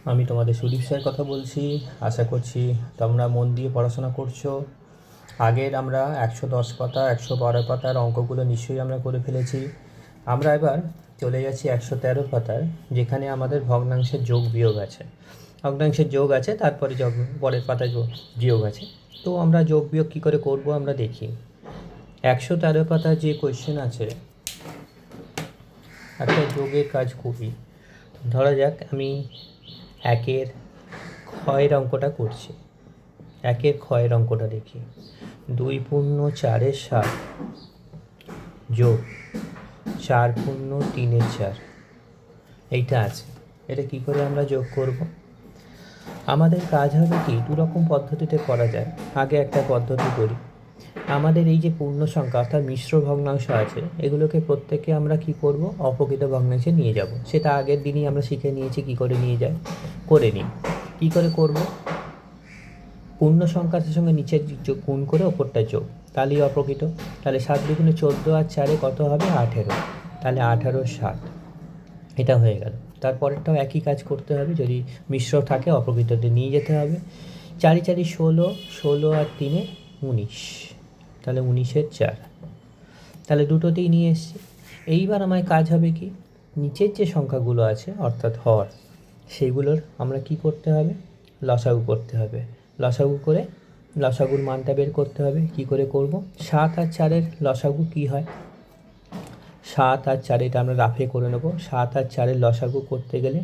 আমি তোমাদের সুদীপ স্যার কথা বলছি। আশা করছি তোমরা মন দিয়ে পড়াশোনা করছো। আগের আমরা 110 পাতা 112 পাতার অঙ্কগুলো নিশ্চয়ই আমরা করে ফেলেছি। আমরা এবার চলে যাচ্ছি 113 পাতার, যেখানে আমাদের ভগ্নাংশের যোগ বিয়োগ আছে। ভগ্নাংশের যোগ আছে, তারপরে পরের পাতায় বিয়োগ আছে। তো আমরা যোগ বিয়োগ কী করে করব আমরা দেখি। 113 পাতার যে কোয়েশ্চেন আছে, একটা যোগের কাজ করি। ধরা যাক আমি একের ক্ষয়ের অঙ্কটা করছি। একের ক্ষয়ের অঙ্কটা দেখি। 2 পূর্ণ 4-এর 7 যোগ 4 পূর্ণ 3-এর 4, এইটা আছে। এটা কি করে আমরা যোগ করব? আমাদের কাজ হবে কি, দুরকম পদ্ধতিতে করা যায়। আগে একটা পদ্ধতি করি। আমাদের এই যে পূর্ণ সংখ্যা অর্থাৎ মিশ্র ভগ্নাংশ আছে, এগুলোকে প্রত্যেককে আমরা কি করব, অপ্রকৃত ভগ্নাংশে নিয়ে যাব। সেটা আগের দিনই আমরা শিখে নিয়েছি কি করে নিয়ে যায়। করে নিই। কী করে করব? পূর্ণ সংখ্যার সঙ্গে নিচের গুণ করে ওপরটা যোগ, তাহলেই অপ্রকৃত। তাহলে 7 দুগুণে 14 আর 4-এ কত হবে? 18। তাহলে 18 7, এটা হয়ে গেল। তারপরেরটাও একই কাজ করতে হবে, যদি মিশ্র থাকে অপ্রকৃততে নিয়ে যেতে হবে। 4 4 16, 16 আর 3-এ 19, তাহলে 19-এর 4, তাহলে দুটোতেই নিয়ে এসছি। এইবার আমার কাজ হবে কি, নিচের যে সংখ্যাগুলো আছে অর্থাৎ হর, সেইগুলোর আমরা কি করতে হবে? লসাগু করতে হবে। লসাগু করে লসাগুর মানটা বের করতে হবে। কি করে করব? 7 আর 4-এর লসাগু কি হয়? 7 আর 4, এটা আমরা রাফে করে নেব। 7 আর 4-এর লসাগু করতে গেলে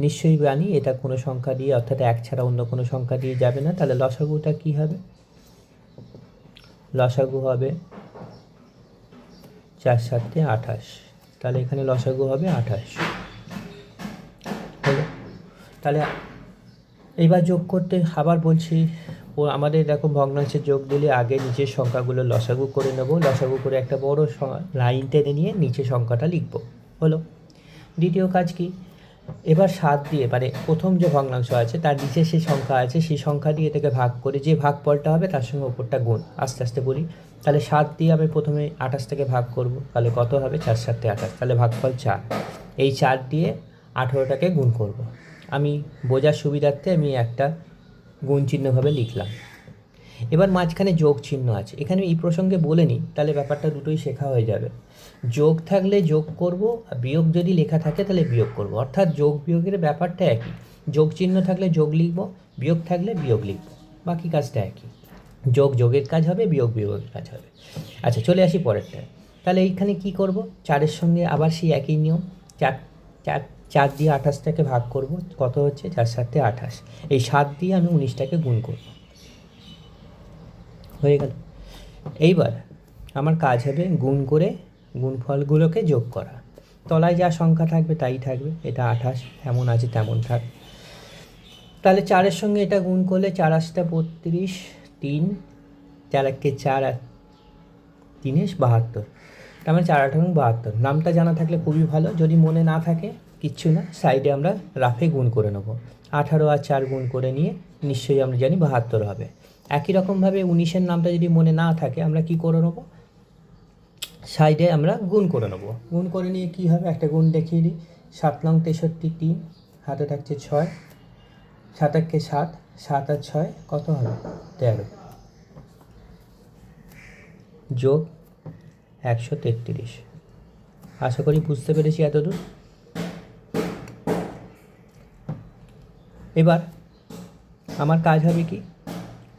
নিশ্চয়ই জানি এটা কোনো সংখ্যা দিয়ে, অর্থাৎ 1 ছাড়া অন্য কোনো সংখ্যা দিয়ে যাবে না। তাহলে লসাগুটা কি হবে? লসাগু হবে 4 7 28, তাহলে এখানে লসাগু হবে 28 হলো। তাহলে এইবার যোগ করতে আবার বলছি, ও আমাদের এরকম ভগ্নাংশে যোগ দিলে আগে নিচের সংখ্যাগুলো লসাগু করে নেব। লসাগু করে একটা বড় লাইন টেনে নিয়ে নিচে সংখ্যাটা লিখব। হলো। দ্বিতীয় কাজ কি, এবার 7 দিয়ে, মানে প্রথম যে ভগ্নাংশ আছে তার নিচে যে সংখ্যা আছে সেই সংখ্যা দিয়ে এটাকে ভাগ করে, যে ভাগফলটা হবে তার সঙ্গে ওপরটা গুণ। আস্তে আস্তে বলি। তাহলে 7 দিয়ে আমি প্রথমে 28-টাকে ভাগ করব। তাহলে কত হবে? 4 7 28, তাহলে ভাগফল 4। এই 4 দিয়ে 18টাকে গুণ করব। আমি বোঝার সুবিধার্থে আমি একটা গুণ চিহ্নভাবে লিখলাম। এবার মাঝখানে যোগ চিহ্ন আছে, এখানে এই প্রসঙ্গে বলে নিই, তাহলে ব্যাপারটা দুটোই শেখা হয়ে যাবে। যোগ থাকলে যোগ করব, আর বিয়োগ যদি লেখা থাকে তাহলে বিয়োগ করব, অর্থাৎ যোগ বিয়োগের ব্যাপারটা একই। যোগ চিহ্ন থাকলে যোগ লিখব, বিয়োগ থাকলে বিয়োগ লিখব, বাকি কাজটা একই। যোগ যোগের কাজ হবে, বিয়োগ বিয়োগের কাজ হবে। আচ্ছা, চলে আসি পরেরটা। তাহলে এইখানে কি করব? 4-এর সঙ্গে আবার সেই একই নিয়ম। 4 4 4 দিয়ে 28টাকে ভাগ করব। কত হচ্ছে? 4 7 28। এই 7 দিয়ে আমি 19টাকে গুণ করব। হয়ে গেল। এইবার আমার কাজ হবে গুণ করে গুণফলগুলোকে যোগ করা। তলায় যা সংখ্যা থাকবে তাই থাকবে। এটা 28, এমন আছে তেমন থাক। তাহলে 4-এর সঙ্গে এটা গুণ করলে 4 8 32, 3 4 1 4 আর 3 72, তার মানে 4 8 72। নামটা জানা থাকলে খুবই ভালো, যদি মনে না থাকে কিচ্ছু না, সাইডে আমরা রাফে গুণ করে নেব। 18 আর 4 গুণ করে নিয়ে নিশ্চয়ই আমরা জানি 72 হবে। একই রকমভাবে 19-এর নামটা যদি মনে না থাকে আমরা কি করে নেব? সাইডে আমরা গুণ করে নেব। গুণ করে নিয়ে কী হবে, একটা গুণ দেখিয়ে দিই। 7 নং 63 3, হাতে থাকছে 6, 7 1 7, 7 আর 6 কত হবে? 13 যোগ 133। আশা করি বুঝতে পেরেছি এতদূর। এবার আমার কাজ হবে কি,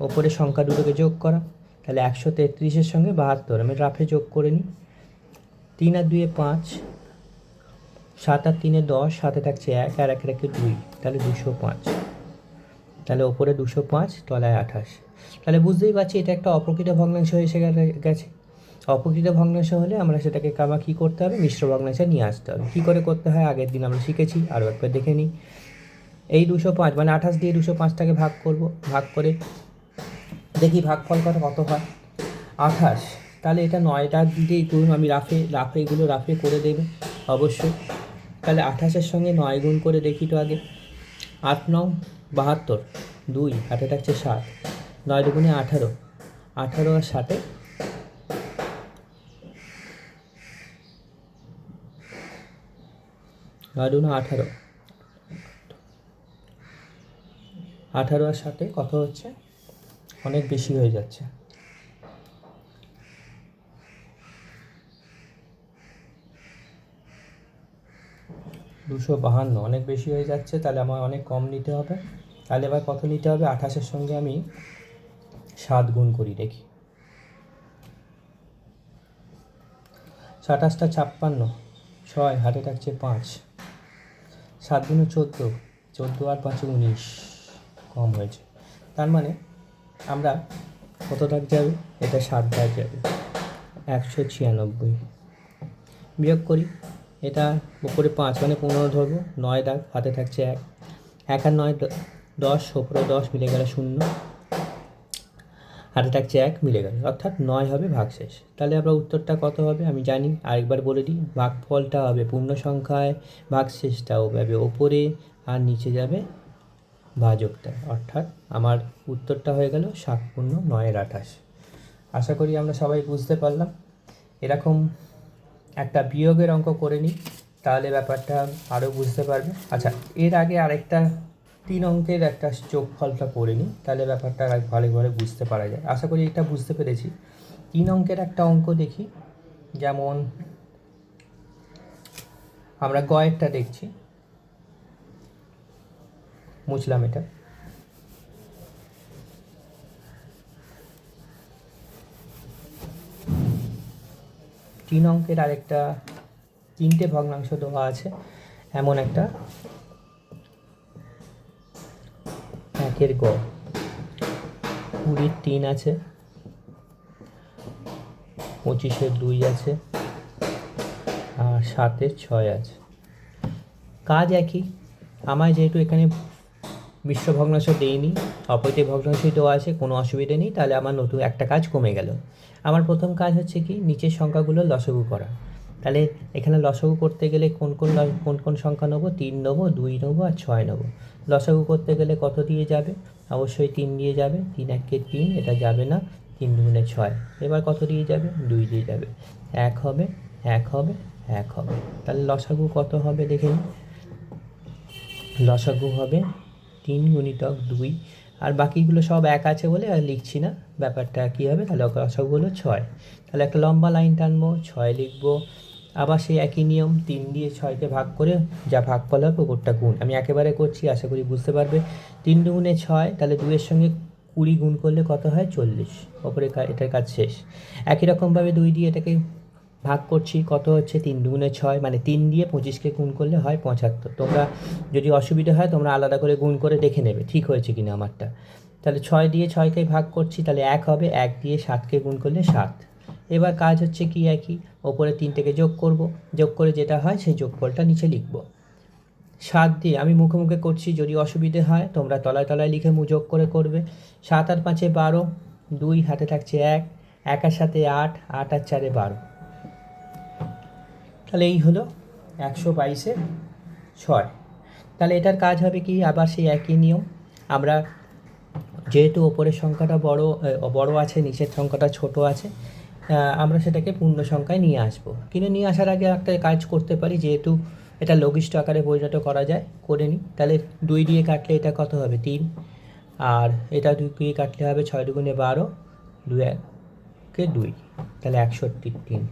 ওপরে সংখ্যা দুটোকে যোগ করা। তাহলে 133-এর সঙ্গে 72 আমি রাফে যোগ করে নিই। 3 আর 2 5, 7 আর 3 10, সাথে থাকছে 1 আর 1 1 2, তাহলে 205। তাহলে ওপরে 205, তলায় 28। তাহলে বুঝতেই পারছি এটা একটা অপ্রকৃত ভগ্নাংশ এসে গেছে। অপ্রকৃত ভগ্নাংশ হলে আমরা সেটাকে কী করতে হবে? মিশ্র ভগ্নাংশে নিয়ে আসতে হবে। কী করে করতে হয় আগের দিন আমরা শিখেছি, আরও একবার দেখে নিই। এই 205 মানে 28 দিয়ে 205টাকে ভাগ করব। ভাগ করে দেখি ভাগফল কত হয়? 28। তাহলে এটা 9টা দিয়েই করুন, আমি এগুলো রাফে করে দেবে অবশ্যই। তাহলে 28-এর সঙ্গে 9 গুণ করে দেখি তো আগে। 8 9 72, 2 হাতে থাকছে 7, 9 দুগুণে 18, 18 আর 7-এ 9 দুগুণে 18, 18 আর 7 কত হচ্ছে? অনেক বেশি হয়ে যাচ্ছে। 252 অনেক বেশি হয়ে যাচ্ছে, তাহলে আমার অনেক কম নিতে হবে। তাহলে এবার কত নিতে হবে? 28-এর সঙ্গে আমি 7 গুণ করি, দেখি। 27টা 56, 6 হাতে থাকছে 5, 7 গুণে 14, 14 আর 5 19, কম হয়েছে। তার মানে আমরা কত দাগ যাবে? এটা 7 দাগ যাবে, 196। বিয়োগ করি, এটা উপরে 5 মানে 15 ধরবো, 9 দাগ, হাতে থাকছে 1, 1 আর 9 10, ওপরে 10 মিলে গেলে 0, হাতে থাকছে 1 মিলে গেল, অর্থাৎ 9 হবে ভাগশেষ। তাহলে আমরা উত্তরটা কত হবে আমি জানি, আরেকবার বলে দিই। ভাগফলটা হবে পূর্ণ সংখ্যায়, ভাগশেষটাও যাবে ওপরে, আর নিচে যাবে ভাজকটা, অর্থাৎ আমার উত্তরটা হয়ে গেল 7 পূর্ণ 9 28। আশা করি আমরা সবাই বুঝতে পারলাম। এরকম একটা বিয়োগের অঙ্ক করে নিই, তাহলে ব্যাপারটা আরও বুঝতে পারবে। আচ্ছা, এর আগে আরেকটা 3 অঙ্কের একটা যোগফলটা করে নিই, তাহলে ব্যাপারটা আর ভালোভাবে বুঝতে পারা যায়। আশা করি এটা বুঝতে পেরেছি। 3 অঙ্কের একটা অঙ্ক দেখি, যেমন আমরা গয়েরটা দেখছি, মুছলাম এটা। তিন অঙ্কের আরেকটা 3টে ভগ্নাংশ দেওয়া আছে, এমন একটা একের গ, 20-এর 3 আছে, 25-এর 2 আছে, আর 7-এর 6 আছে। কাজ একই। আমায় যেহেতু এখানে মিশ্র ভগ্নাংশ দেয়নি, অপরটি ভগ্নাংশই দেওয়া আছে, কোনো অসুবিধে নেই, তাহলে আমার নতুন একটা কাজ কমে গেল। আমার প্রথম কাজ হচ্ছে কি, নিচের সংখ্যাগুলো লসাগু করা। তাহলে এখানে লসাগু করতে গেলে কোন কোন সংখ্যা নেবো? 3 নেবো, 2 নেবো, আর 6 নেবো। লসাগু করতে গেলে কত দিয়ে যাবে? অবশ্যই 3 দিয়ে যাবে। 3 1 3, এটা যাবে না, 3 2 6। এবার কত দিয়ে যাবে? 2 দিয়ে যাবে। 1 হবে, 1 হবে, 1 হবে। তাহলে লসাগু কত হবে দেখে নিই। লসাগু হবে 3 গুণিতক 2, আর বাকিগুলো সব 1 আছে বলে আর লিখছি না। ব্যাপারটা কী হবে? তাহলে লসাগু হলো 6। তাহলে একটা লম্বা লাইন টানবো, 6 লিখবো। আবার সেই একই নিয়ম, 3 দিয়ে 6কে ভাগ করে যা ভাগফল হবে ওপরটা গুণ। আমি একেবারে করছি, আশা করি বুঝতে পারবে। 3 দুগুণে 6, তাহলে 2-এর সঙ্গে 20 গুণ করলে কত হয়? 40। ওপরে এটার কাজ শেষ। একই রকমভাবে 2 দিয়ে এটাকে ভাগ করছি, কত হচ্ছে? 3 দুগুণে 6, মানে 3 দিয়ে 25কে গুণ করলে হয় 75। তোমরা যদি অসুবিধা হয় তোমরা আলাদা করে গুণ করে দেখে নেবে ঠিক হয়েছে কিনা আমারটা। তাহলে 6 দিয়ে 6কে ভাগ করছি, তাহলে 1 হবে, 1 দিয়ে 7কে গুণ করলে 7। এবার কাজ হচ্ছে কি একই, ওপরে 3 থেকে যোগ করব, যোগ করে যেটা হয় সেই যোগফলটা নিচে লিখব। 7 দিয়ে আমি মুখে মুখে করছি, যদি অসুবিধে হয় তোমরা তলায় তলায় লিখে যোগ করে করবে। 7 আর 5-এ 12, 2 হাতে থাকছে 1, 1 আর 7-এ 8, 8 আর 4-এ 12। তাহলে এই হলো 122-এ 6। তাহলে এটার কাজ হবে কি, আবার সেই একই নিয়ম। আমরা যেহেতু ওপরের সংখ্যাটা বড় আছে, নিচের সংখ্যাটা ছোট আছে, আমরা সেটাকে পূর্ণ সংখ্যায় নিয়ে আসবো। কিন্তু নিয়ে আসার আগে একটা কাজ করতে পারি, যেহেতু এটা লঘিষ্ঠ আকারে পরিণত করা যায়, করে নিই। তাহলে 2 দিয়ে কাটলে এটা কত হবে? 3, আর এটা 2 দিয়ে কাটলে হবে 6 দুগুণে 12, 2 1-এ 2, তাহলে 61-র 3।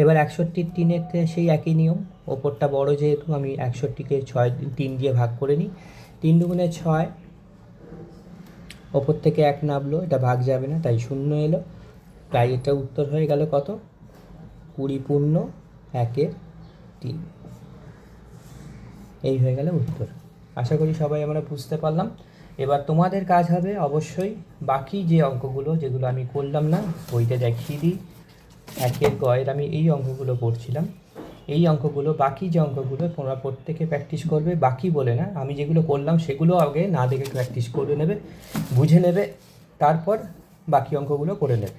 এবার 61-র 3-এর সেই একই নিয়ম, ওপরটা বড় যেহেতু আমি 61কে 3 দিয়ে ভাগ করে নিই। 3 দুগুণে 6, ওপর থেকে 1 নামলো, এটা ভাগ যাবে না, তাই 0 এলো। তাই এটা উত্তর হয়ে গেল কত? 20 পূর্ণ 1-এর 3। এই হয়ে গেল উত্তর। আশা করি সবাই আমরা বুঝতে পারলাম। এবার তোমাদের কাজ হবে অবশ্যই বাকি যে অঙ্কগুলো যেগুলো আমি করলাম না, বইতে দেখিয়ে দিই। 1-এর গয়ের আমি এই অঙ্কগুলো করছিলাম, এই অঙ্কগুলো, বাকি যে অঙ্কগুলো তোমরা প্রত্যেকে প্র্যাকটিস করবে। বাকি বলে না, আমি যেগুলো করলাম সেগুলো আগে না দেখে প্র্যাকটিস করে নেবে, বুঝে নেবে, তারপর বাকি অঙ্কগুলো করে নেবে।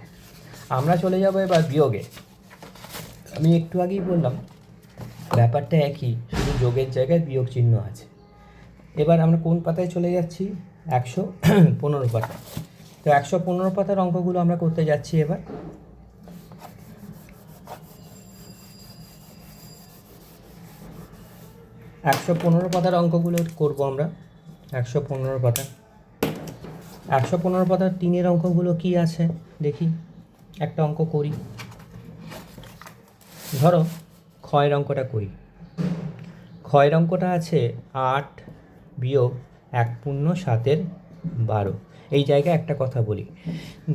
আমরা চলে যাব এবার বিয়োগে। আমি একটু আগেই বললাম ব্যাপারটা একই, শুধু যোগের জায়গায় বিয়োগ চিহ্ন আছে। এবার আমরা কোন পাতায় চলে যাচ্ছি? 115 পাতা। তো 115 পাতার অঙ্কগুলো আমরা করতে যাচ্ছি এবার। একশো 15 পাতার অঙ্কগুলো করবো আমরা। 115 পাতা 115 পাতার 3-এর অঙ্কগুলো কি আছে দেখি, একটা অঙ্ক করি। ধরো ক্ষয়ের অঙ্কটা করি। ক্ষয়ের অঙ্কটা আছে 8 বিয়োগ 1/7 এই জায়গায় একটা কথা বলি,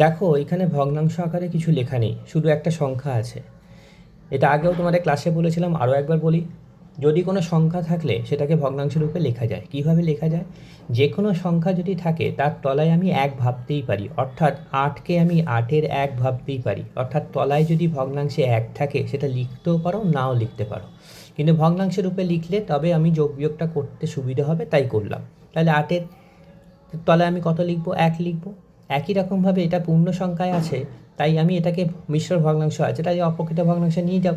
দেখো এখানে ভগ্নাংশ আকারে কিছু লেখা নেই, শুধু একটা সংখ্যা আছে। এটা আগেও তোমাদের ক্লাসে বলেছিলাম, আরও একবার বলি, যদি কোনো সংখ্যা থাকলে সেটাকে ভগ্নাংশ রূপে লেখা যায়। কীভাবে লেখা যায়? যে কোনো সংখ্যা যদি থাকে তার তলায় আমি 1 ভাবতেই পারি, অর্থাৎ 8কে আমি 8-এর 1 ভাবতেই পারি, অর্থাৎ তলায় যদি ভগ্নাংশে 1 থাকে সেটা লিখতেও পারো, নাও লিখতে পারো, কিন্তু ভগ্নাংশ রূপে লিখলে তবে আমি যোগ বিয়োগটা করতে সুবিধা হবে, তাই করলাম। তাহলে 8-এর তলায় আমি কত লিখবো? 1 লিখবো। একই রকমভাবে এটা পূর্ণ সংখ্যায় আছে, তাই আমি এটাকে মিশ্র ভগ্নাংশ আছে তাই অপ্রকৃত ভগ্নাংশে নিয়ে যাব।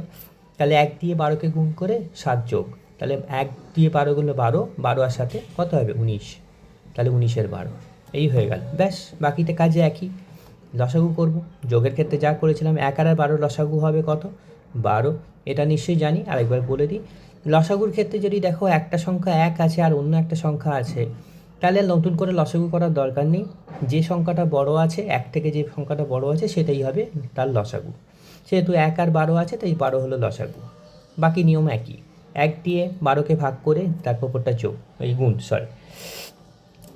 তাহলে 1 দিয়ে 12কে গুণ করে 7 যোগ, তাহলে 1 দিয়ে 12 গুণলে 12, 12 আর সাথে কত হবে? 19। তাহলে 19-এর 12, এই হয়ে গেল। ব্যাস, বাকিটা কাজে একই। লসাগু করব, যোগের ক্ষেত্রে যা করেছিলাম, 1 আর 12 লসাগু হবে কত? 12। এটা নিশ্চয়ই জানি, আরেকবার বলে দিই। লসাগুর ক্ষেত্রে যদি দেখো একটা সংখ্যা 1 আছে আর অন্য একটা সংখ্যা আছে, তাহলে নতুন করে লসাগু করার দরকার নেই। যে সংখ্যাটা বড় আছে, 1 থেকে যে সংখ্যাটা বড় আছে সেটাই হবে তার লসাগু। সেহেতু 1 আর 12 আছে তাই 12 হলো লসাগু। বাকি নিয়ম একই, 1 দিয়ে 12কে ভাগ করে তারপর ওপরটা যোগ, এই গুণ, সরি।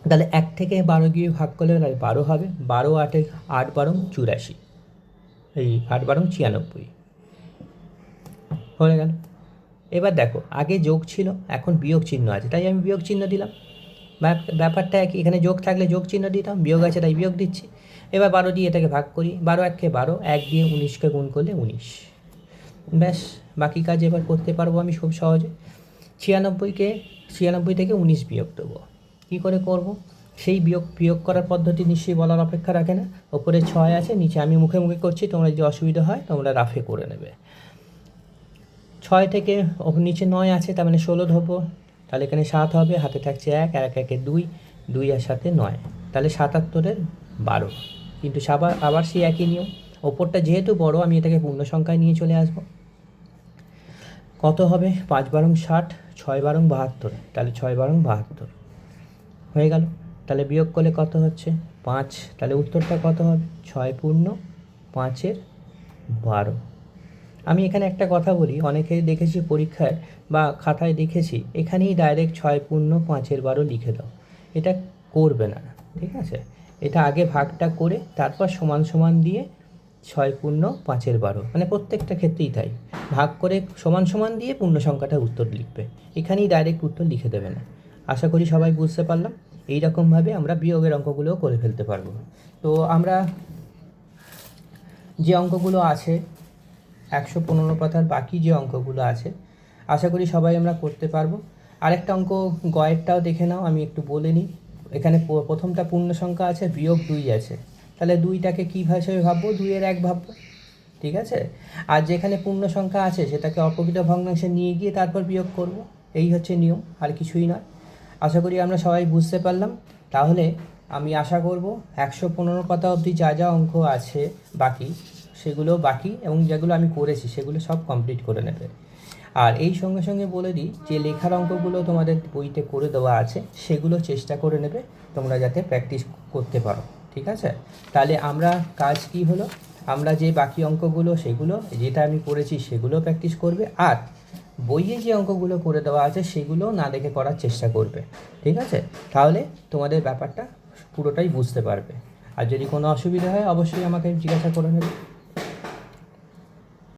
তাহলে 1 থেকে 12 গিয়ে ভাগ করলে 12 হবে। 12 8 8 12 84, এই 8 12 96 হয়ে গেল। এবার দেখো আগে যোগ ছিল, এখন বিয়োগ চিহ্ন আছে তাই আমি বিয়োগ চিহ্ন দিলাম। ব্যাপারটা একই, এখানে যোগ থাকলে যোগ চিহ্ন দিতাম, বিয়োগ আছে তাই বিয়োগ দিচ্ছি। এবার 12 দিয়ে এটাকে ভাগ করি, 12 1 12, 1 দিয়ে 19কে গুণ করলে 19। ব্যাস, বাকি কাজ এবার করতে পারবো আমি খুব সহজে। 96 থেকে 19 বিয়োগ দেবো। কী করে করব? সেই বিয়োগ করার পদ্ধতি নিশ্চয়ই বলার অপেক্ষা রাখে না। ওপরে 6 আছে, নিচে আমি মুখে মুখে করছি, তোমরা যদি অসুবিধা হয় তোমরা রাফে করে নেবে। 6 থেকে নিচে 9 আছে, তার মানে 16 ধরবো, তাহলে এখানে 7 হবে, হাতে থাকছে 1 আর 1 1 2, 2 আর 7 9, তাহলে 77-এর 12। কিন্তু আবার সেই একই নিয়ম, ওপরটা যেহেতু বড় আমি এটাকে পূর্ণ সংখ্যায় নিয়ে চলে আসব। কত হবে? 5 12 60, 6 12 72, তাহলে 6 12 72 হয়ে গেল। তাহলে বিয়োগ করলে কত হচ্ছে? 5। তাহলে উত্তরটা কত হবে? 6 পূর্ণ 5-এর 12। আমি এখানে একটা কথা বলি, অনেকে দেখেছি পরীক্ষায় বা খাতায় দেখেছি এখানেই ডাইরেক্ট 6 পূর্ণ 5-এর 12 লিখে দাও। এটা করবে না, ঠিক আছে? এটা আগে ভাগটা করে তারপর সমান সমান দিয়ে 6 পূর্ণ 5-এর 12, মানে প্রত্যেকটা ক্ষেত্রেই তাই, ভাগ করে সমান সমান দিয়ে পূর্ণ সংখ্যাটার উত্তর লিখবে, এখানেই ডাইরেক্ট উত্তর লিখে দেবে না। আশা করি সবাই বুঝতে পারলাম। এই রকমভাবে আমরা বিয়োগের অঙ্কগুলোও করে ফেলতে পারবো। তো আমরা যে অঙ্কগুলো আছে 115 পাতার বাকি যে অঙ্কগুলো আছে আশা করি সবাই আমরা করতে পারবো। আরেকটা অঙ্ক গয়েরটাও দেখে নাও, আমি একটু বলে নিই। এখানে প্রথমটা পূর্ণ সংখ্যা আছে, বিয়োগ 2 আছে, তাহলে 2টাকে কী হিসেবে ভাববো? 2-এর 1 ভাববো, ঠিক আছে? আর যেখানে পূর্ণ সংখ্যা আছে সেটাকে অপ্রকৃত ভগ্নাংশে নিয়ে গিয়ে তারপর বিয়োগ করব, এই হচ্ছে নিয়ম, আর কিছুই নয়। আশা করি আমরা সবাই বুঝতে পারলাম। তাহলে আমি আশা করব 115 পাতা অবধি যা যা অঙ্ক আছে বাকি, সেগুলো বাকি এবং যেগুলো আমি করেছি সেগুলো সব কমপ্লিট করে নেবে। আর এই সঙ্গে সঙ্গে বলে দিই যে লেখার অঙ্কগুলো তোমাদের বইতে করে দেওয়া আছে, সেগুলো চেষ্টা করে নেবে তোমরা যাতে প্র্যাকটিস করতে পারো, ঠিক আছে? তাহলে আমরা কাজ কি হলো, আমরা যে বাকি অঙ্কগুলো সেগুলো যেটা আমি করেছি সেগুলো প্র্যাকটিস করবে, আর বইয়ে যে অঙ্কগুলো করে দেওয়া আছে সেগুলো না দেখে করার চেষ্টা করবে, ঠিক আছে? তাহলে তোমাদের ব্যাপারটা পুরোটাই বুঝতে পারবে। আর যদি কোনো অসুবিধা হয় অবশ্যই আমাকে জিজ্ঞাসা করে নেবে।